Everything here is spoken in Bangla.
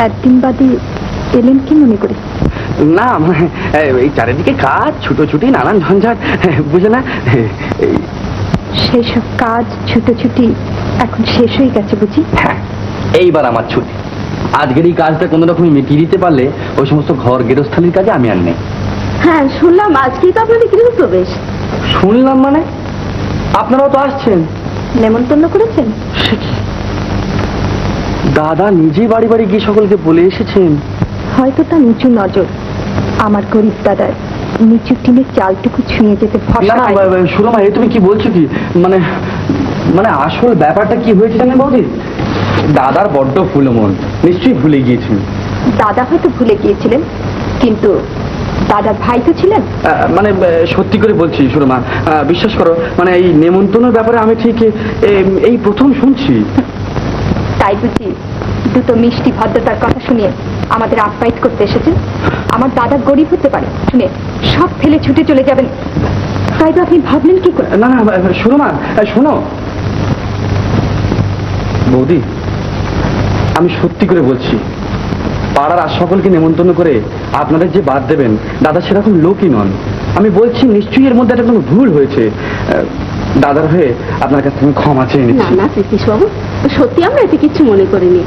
একদিন বাদে এলেন কি মনে করে? না এই চারিদিকে কাজ, ছুটোছুটি, নানান ঝঞ্ঝাট, বুঝে না? সেই সব কাজ ছুটোছুটি এখন শেষ হয়ে গেছে বুঝি? হ্যাঁ, এইবার আমার ছুটি। আজকের এই কাজটা কোনো রকমই মিটিয়ে দিতে পারলে ওই সমস্ত ঘর গেরস্থালির কাজে আমি আর নেই। হ্যাঁ, শুনলাম আজকেই তো আপনাদের গৃহপ্রবেশ। শুনলাম মানে? আপনারাও তো আসছেন। নেমন্তন্ন করেছেন? দাদা নিজেই বাড়ি বাড়ি গিয়ে সকলকে বলে এসেছেন। হয়তো তার নিচু নজর আমার গরিব দাদার নিচু টিনের চালটুকু ছুঁয়ে যেতে ভরসা না হয়। সুরমা, এ তুমি কি বলছো কি? মানে মানে আসল ব্যাপারটা কি হয়েছে জানেন বৌদি? দাদার বড্ড ফুলো মন, নিশ্চয়ই ভুলে গিয়েছেন। দাদা হয়তো ভুলে গিয়েছিলেন, কিন্তু দাদার ভাই তো ছিলেন। মানে সত্যি করে বলছি সুরমা, বিশ্বাস করো, মানে এই নেমন্তন্নের ব্যাপারে আমি ঠিক এই প্রথম শুনছি। তাই বুঝি দুটো মিষ্টি ভদ্রতার কথা শুনিয়ে আমাদের আপ্যায়িত করতে এসেছেন? আমার দাদা গরিব হতে পারে শুনে সব ফেলে ছুটে চলে যাবেন, তাই তো আপনি ভাবলেন কি করে? না সুরমা, শোনো বৌদি, আমি সত্যি করে বলছি, পাড়ার আর সকলকে নেমন্তন্ন করে আপনাদের যে বাদ দেবেন, দাদা সেরকম লোকই নন। আমি বলছি নিশ্চয়ই এর মধ্যে একটা কোনো ভুল হয়েছে। দাদার হয়ে আপনার কাছ থেকে ক্ষমা চেয়ে নিচ্ছি। না প্রীতিশবাবু, সত্যি আমরা এতে কিছু মনে করিনি।